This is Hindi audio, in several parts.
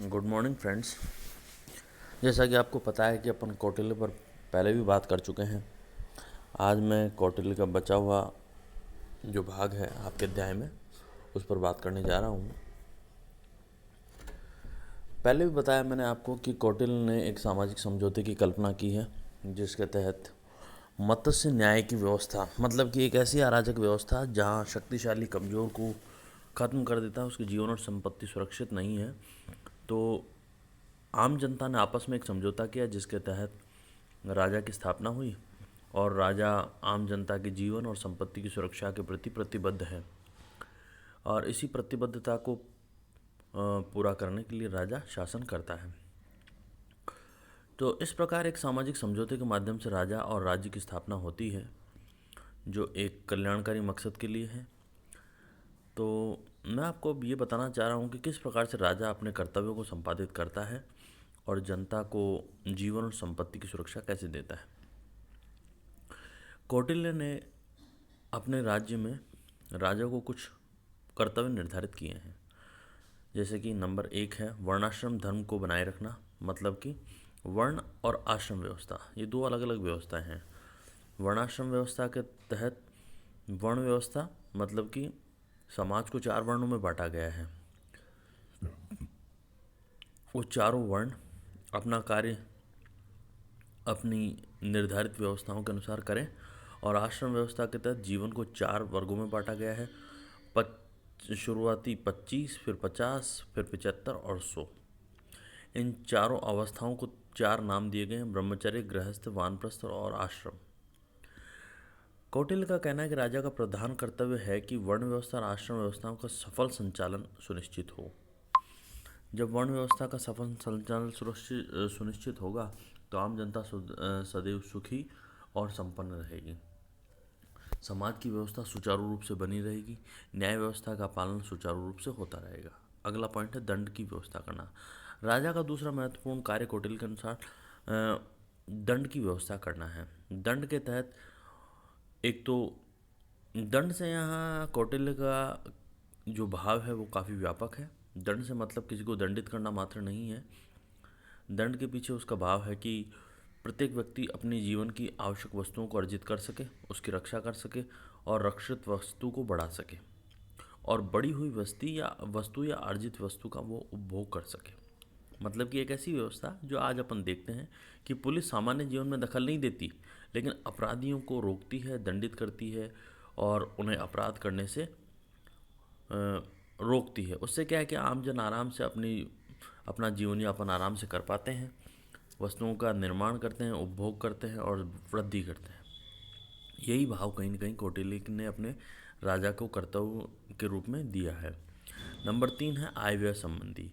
Good morning friends. जैसा कि आपको पता है कि अपन कौटिल्य पर पहले भी बात कर चुके हैं। आज मैं कौटिल्य का बचा हुआ जो भाग है आपके अध्याय में उस पर बात करने जा रहा हूँ। पहले भी बताया मैंने आपको कि कौटिल्य ने एक सामाजिक समझौते की कल्पना की है जिसके तहत मत्स्य न्याय की व्यवस्था, मतलब कि एक ऐसी अराजक व्यवस्था जहाँ शक्तिशाली कमज़ोर को ख़त्म कर देता है, उसके जीवन और संपत्ति सुरक्षित नहीं है। तो आम जनता ने आपस में एक समझौता किया जिसके तहत राजा की स्थापना हुई और राजा आम जनता के जीवन और संपत्ति की सुरक्षा के प्रति प्रतिबद्ध है और इसी प्रतिबद्धता को पूरा करने के लिए राजा शासन करता है। तो इस प्रकार एक सामाजिक समझौते के माध्यम से राजा और राज्य की स्थापना होती है जो एक कल्याणकारी मकसद के लिए है। तो मैं आपको अब ये बताना चाह रहा हूँ कि किस प्रकार से राजा अपने कर्तव्यों को संपादित करता है और जनता को जीवन और संपत्ति की सुरक्षा कैसे देता है। कौटिल्य ने अपने राज्य में राजा को कुछ कर्तव्य निर्धारित किए हैं, जैसे कि नंबर 1 है वर्णाश्रम धर्म को बनाए रखना, मतलब कि वर्ण और आश्रम व्यवस्था ये दो अलग अलग व्यवस्थाएं हैं। वर्णाश्रम व्यवस्था के तहत वर्ण व्यवस्था मतलब कि समाज को 4 वर्णों में बांटा गया है। वो चारों वर्ण अपना कार्य अपनी निर्धारित व्यवस्थाओं के अनुसार करें और आश्रम व्यवस्था के तहत जीवन को 4 वर्गों में बांटा गया है। शुरुआती 25, फिर 50, फिर 75 और 100। इन चारों अवस्थाओं को 4 नाम दिए गए हैं: ब्रह्मचर्य, गृहस्थ, वानप्रस्थ और आश्रम। कौटिल्य का कहना है कि राजा का प्रधान कर्तव्य है कि वर्ण व्यवस्था और आश्रम व्यवस्थाओं का सफल संचालन सुनिश्चित हो। जब वर्ण व्यवस्था का सफल संचालन सुनिश्चित होगा तो आम जनता सदैव सुखी और संपन्न रहेगी, समाज की व्यवस्था सुचारू रूप से बनी रहेगी, न्याय व्यवस्था का पालन सुचारू रूप से होता रहेगा। अगला पॉइंट है दंड की व्यवस्था करना। राजा का दूसरा महत्वपूर्ण कार्य कौटिल्य के अनुसार दंड की व्यवस्था करना है। दंड के तहत एक तो दंड से यहाँ कौटिल्य का जो भाव है वो काफ़ी व्यापक है। दंड से मतलब किसी को दंडित करना मात्र नहीं है। दंड के पीछे उसका भाव है कि प्रत्येक व्यक्ति अपने जीवन की आवश्यक वस्तुओं को अर्जित कर सके, उसकी रक्षा कर सके और रक्षित वस्तु को बढ़ा सके और बढ़ी हुई वस्तु या अर्जित वस्तु का वो उपभोग कर सके। मतलब कि एक ऐसी व्यवस्था जो आज अपन देखते हैं कि पुलिस सामान्य जीवन में दखल नहीं देती लेकिन अपराधियों को रोकती है, दंडित करती है और उन्हें अपराध करने से रोकती है। उससे क्या है कि आम जन आराम से अपना जीवन यापन आराम से कर पाते हैं, वस्तुओं का निर्माण करते हैं, उपभोग करते हैं और वृद्धि करते हैं। यही भाव कहीं न कहीं कौटिल्य ने अपने राजा को कर्तव्य के रूप में दिया है। नंबर 3 है आय व्यय संबंधी।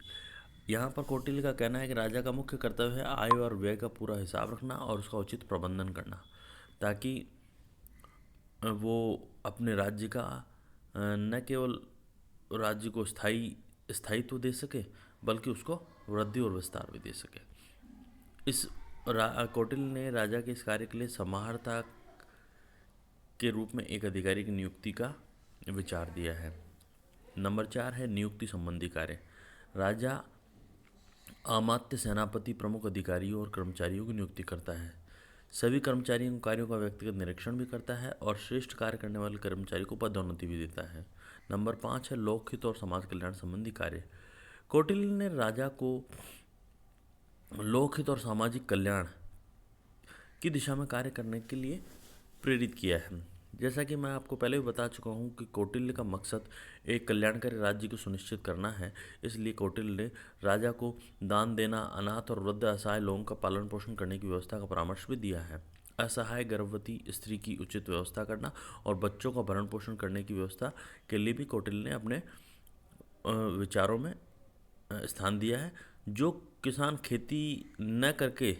यहाँ पर कौटिल्य का कहना है कि राजा का मुख्य कर्तव्य है आय और व्यय का पूरा हिसाब रखना और उसका उचित प्रबंधन करना, ताकि वो अपने राज्य का न केवल राज्य को स्थायित्व दे सके बल्कि उसको वृद्धि और विस्तार भी दे सके। इस कौटिल्य ने राजा के इस कार्य के लिए समाहर्ता के रूप में एक अधिकारी की नियुक्ति का विचार दिया है। नंबर 4 है नियुक्ति संबंधी कार्य। राजा अमात्य, सेनापति, प्रमुख अधिकारियों और कर्मचारियों की नियुक्ति करता है। सभी कर्मचारियों के कार्यों का व्यक्तिगत निरीक्षण भी करता है और श्रेष्ठ कार्य करने वाले कर्मचारी को पदोन्नति भी देता है। नंबर 5 है लोकहित और समाज कल्याण संबंधी कार्य। कौटिल्य ने राजा को लोकहित और सामाजिक कल्याण की दिशा में कार्य करने के लिए प्रेरित किया है। जैसा कि मैं आपको पहले भी बता चुका हूँ कि कौटिल्य का मकसद एक कल्याणकारी राज्य को सुनिश्चित करना है, इसलिए कौटिल्य ने राजा को दान देना, अनाथ और वृद्ध असहाय लोगों का पालन पोषण करने की व्यवस्था का परामर्श भी दिया है। असहाय गर्भवती स्त्री की उचित व्यवस्था करना और बच्चों का भरण पोषण करने की व्यवस्था के लिए भी कौटिल्य ने अपने विचारों में स्थान दिया है। जो किसान खेती न करके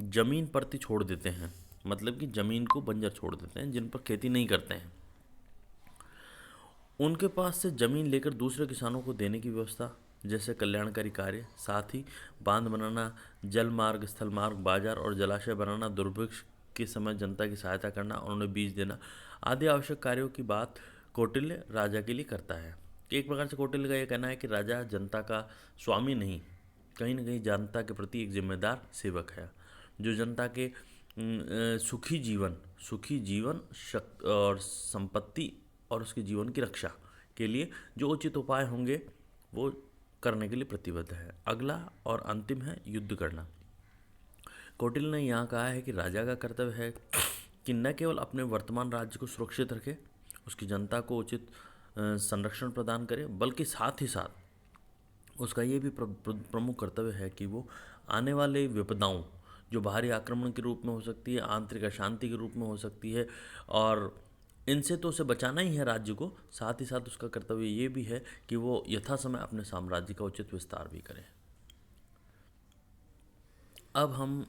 जमीन परती छोड़ देते हैं, मतलब कि ज़मीन को बंजर छोड़ देते हैं, जिन पर खेती नहीं करते हैं, उनके पास से ज़मीन लेकर दूसरे किसानों को देने की व्यवस्था जैसे कल्याणकारी कार्य, साथ ही बांध बनाना, जल मार्ग, स्थल मार्ग, बाजार और जलाशय बनाना, दुर्भिक्ष के समय जनता की सहायता करना और उन्हें बीज देना आदि आवश्यक कार्यों की बात कौटिल्य राजा के लिए करता है। एक प्रकार से कौटिल्य का ये कहना है कि राजा जनता का स्वामी नहीं, कहीं ना कहीं जनता के प्रति एक जिम्मेदार सेवक है, जो जनता के सुखी जीवन और संपत्ति और उसके जीवन की रक्षा के लिए जो उचित उपाय होंगे वो करने के लिए प्रतिबद्ध है। अगला और अंतिम है युद्ध करना। कौटिल्य ने यहाँ कहा है कि राजा का कर्तव्य है कि न केवल अपने वर्तमान राज्य को सुरक्षित रखे, उसकी जनता को उचित संरक्षण प्रदान करे, बल्कि साथ ही साथ उसका ये भी प्रमुख कर्तव्य है कि वो आने वाले विपदाओं, जो बाहरी आक्रमण के रूप में हो सकती है, आंतरिक अशांति के रूप में हो सकती है, और इनसे तो उसे बचाना ही है राज्य को, साथ ही साथ उसका कर्तव्य ये भी है कि वो यथासमय अपने साम्राज्य का उचित विस्तार भी करे। अब हम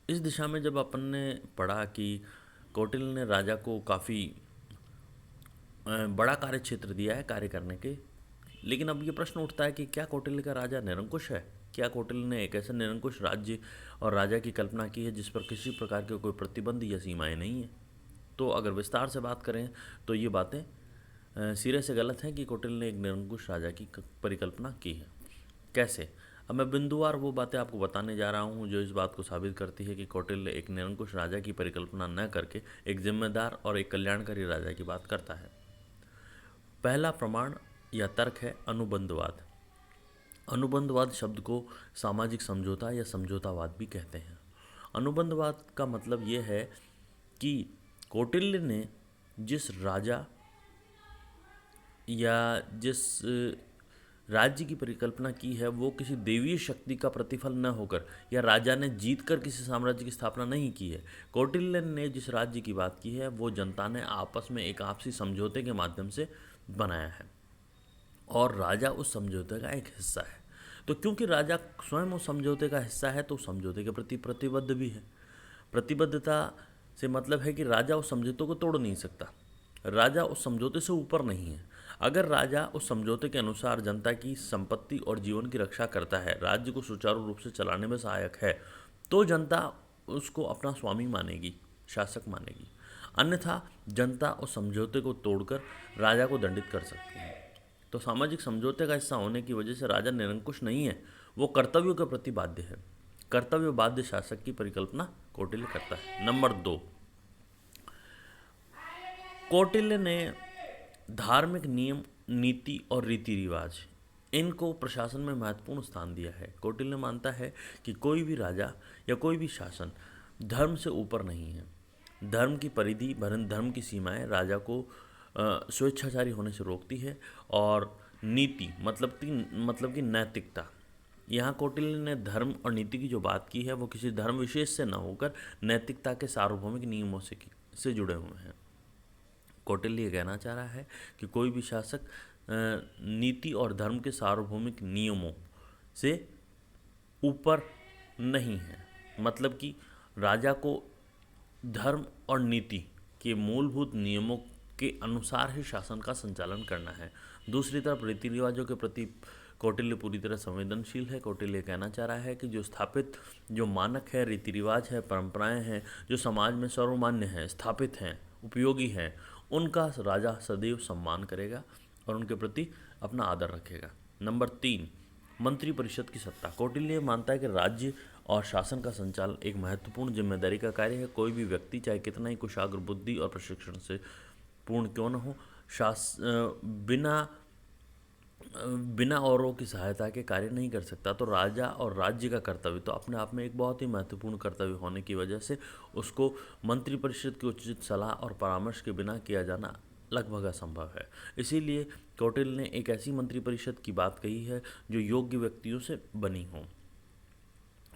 इस दिशा में जब अपन ने पढ़ा कि कौटिल्य ने राजा को काफ़ी बड़ा कार्य क्षेत्र दिया है कार्य करने के, लेकिन अब ये प्रश्न उठता है कि क्या कौटिल्य का राजा निरंकुश है? क्या कौटिल्य ने एक ऐसा निरंकुश राज्य और राजा की कल्पना की है जिस पर किसी प्रकार के कोई प्रतिबंध या सीमाएं नहीं है? तो अगर विस्तार से बात करें तो ये बातें सिरे से गलत हैं कि कौटिल्य ने एक निरंकुश राजा की परिकल्पना की है। कैसे? अब मैं बिंदुवार वो बातें आपको बताने जा रहा हूँ जो इस बात को साबित करती है कि कौटिल्य एक निरंकुश राजा की परिकल्पना न करके एक जिम्मेदार और एक कल्याणकारी राजा की बात करता है। पहला प्रमाण या तर्क है अनुबंधवाद। अनुबंधवाद शब्द को सामाजिक समझौता या समझौतावाद भी कहते हैं। अनुबंधवाद का मतलब ये है कि कौटिल्य ने जिस राजा या जिस राज्य की परिकल्पना की है वो किसी देवीय शक्ति का प्रतिफल न होकर या राजा ने जीतकर किसी साम्राज्य की स्थापना नहीं की है। कौटिल्य ने जिस राज्य की बात की है वो जनता ने आपस में एक आपसी समझौते के माध्यम से बनाया है और राजा उस समझौते का एक हिस्सा है। तो क्योंकि राजा स्वयं उस समझौते का हिस्सा है तो उस समझौते के प्रति प्रतिबद्ध भी है। प्रतिबद्धता से मतलब है कि राजा उस समझौते को तोड़ नहीं सकता, राजा उस समझौते से ऊपर नहीं है। अगर राजा उस समझौते के अनुसार जनता की संपत्ति और जीवन की रक्षा करता है, राज्य को सुचारू रूप से चलाने में सहायक है, तो जनता उसको अपना स्वामी मानेगी, शासक मानेगी। अन्यथा जनता उस समझौते को तोड़कर राजा को दंडित कर सकती है। तो सामाजिक समझौते का हिस्सा होने की वजह से राजा निरंकुश नहीं है, वो कर्तव्यों के प्रति बाध्य है। कर्तव्य बाध्य शासक की परिकल्पना कौटिल्य करता है। नंबर 2, कौटिल्य ने धार्मिक नियम, नीति और रीति रिवाज इनको प्रशासन में महत्वपूर्ण स्थान दिया है। कौटिल्य मानता है कि कोई भी राजा या कोई भी शासन धर्म से ऊपर नहीं है। धर्म की परिधि, धर्म की सीमाएं राजा को स्वेच्छाचारी होने से रोकती है। और नीति मतलब कि नैतिकता, यहाँ कौटिल्य ने धर्म और नीति की जो बात की है वो किसी धर्म विशेष से न होकर नैतिकता के सार्वभौमिक नियमों से जुड़े हुए हैं। कौटिल्य ये कहना चाह रहा है कि कोई भी शासक नीति और धर्म के सार्वभौमिक नियमों से ऊपर नहीं है। मतलब कि राजा को धर्म और नीति के मूलभूत नियमों के अनुसार ही शासन का संचालन करना है। दूसरी तरफ रीति रिवाजों के प्रति कौटिल्य पूरी तरह संवेदनशील है। कौटिल्य कहना चाह रहा है कि जो स्थापित जो मानक है, रीति रिवाज है, परंपराएं हैं, जो समाज में सर्वमान्य हैं, स्थापित हैं, उपयोगी हैं, उनका राजा सदैव सम्मान करेगा और उनके प्रति अपना आदर रखेगा। नंबर 3, मंत्रिपरिषद की सत्ता। कौटिल्य मानता है कि राज्य और शासन का संचालन एक महत्वपूर्ण जिम्मेदारी का कार्य है। कोई भी व्यक्ति चाहे कितना ही कुशाग्र बुद्धि और प्रशिक्षण से पूर्ण क्यों न हो, बिना औरों की सहायता के कार्य नहीं कर सकता। तो राजा और राज्य का कर्तव्य तो अपने आप में एक बहुत ही महत्वपूर्ण कर्तव्य होने की वजह से उसको मंत्रिपरिषद की उचित सलाह और परामर्श के बिना किया जाना लगभग असंभव है। इसीलिए कौटिल्य ने एक ऐसी मंत्रिपरिषद की बात कही है जो योग्य व्यक्तियों से बनी हो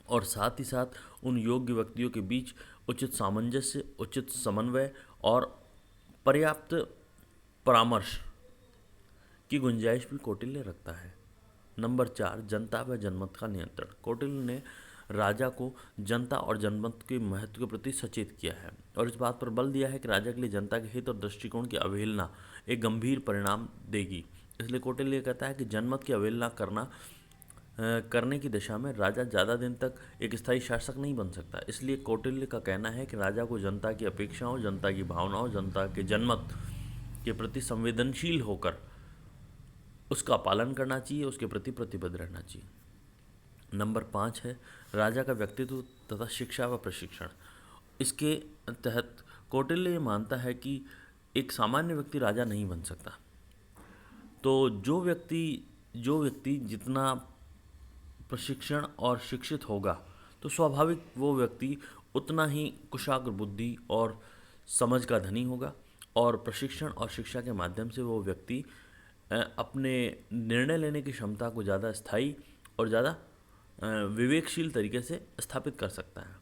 और साथ ही साथ उन योग्य व्यक्तियों के बीच उचित सामंजस्य, उचित समन्वय और पर्याप्त परामर्श की गुंजाइश भी कौटिल्य रखता है। नंबर 4, जनता व जनमत का नियंत्रण। कौटिल्य ने राजा को जनता और जनमत के महत्व के प्रति सचेत किया है और इस बात पर बल दिया है कि राजा के लिए जनता के हित और दृष्टिकोण की अवहेलना एक गंभीर परिणाम देगी। इसलिए कौटिल्य कहता है कि जनमत की अवहेलना करने की दिशा में राजा ज़्यादा दिन तक एक स्थायी शासक नहीं बन सकता। इसलिए कौटिल्य का कहना है कि राजा को जनता की अपेक्षाओं, जनता की भावनाओं, जनता के जनमत के प्रति संवेदनशील होकर उसका पालन करना चाहिए, उसके प्रति प्रतिबद्ध रहना चाहिए। नंबर 5 है राजा का व्यक्तित्व तथा शिक्षा व प्रशिक्षण। इसके तहत कौटिल्य ये मानता है कि एक सामान्य व्यक्ति राजा नहीं बन सकता। तो जो व्यक्ति जितना प्रशिक्षण और शिक्षित होगा तो स्वाभाविक वो व्यक्ति उतना ही कुशाग्र बुद्धि और समझ का धनी होगा, और प्रशिक्षण और शिक्षा के माध्यम से वो व्यक्ति अपने निर्णय लेने की क्षमता को ज़्यादा स्थायी और ज़्यादा विवेकशील तरीके से स्थापित कर सकता है।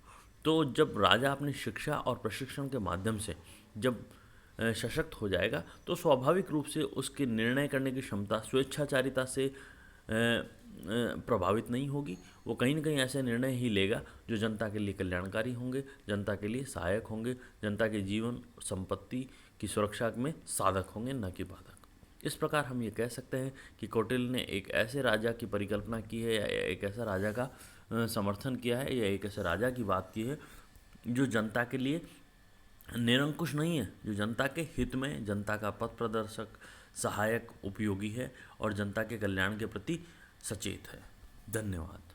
तो जब राजा अपनी शिक्षा और प्रशिक्षण के माध्यम से जब सशक्त हो जाएगा तो स्वाभाविक रूप से उसके निर्णय करने की क्षमता स्वेच्छाचारिता से प्रभावित नहीं होगी। वो कहीं ना कहीं ऐसे निर्णय ही लेगा जो जनता के लिए कल्याणकारी होंगे, जनता के लिए सहायक होंगे, जनता के जीवन संपत्ति की सुरक्षा में साधक होंगे, न कि बाधक। इस प्रकार हम ये कह सकते हैं कि कौटिल्य ने एक ऐसे राजा की परिकल्पना की है या एक ऐसा राजा का समर्थन किया है या एक ऐसे राजा की बात की है जो जनता के लिए निरंकुश नहीं है, जो जनता के हित में, जनता का पथ प्रदर्शक, सहायक, उपयोगी है और जनता के कल्याण के प्रति सचेत है। धन्यवाद।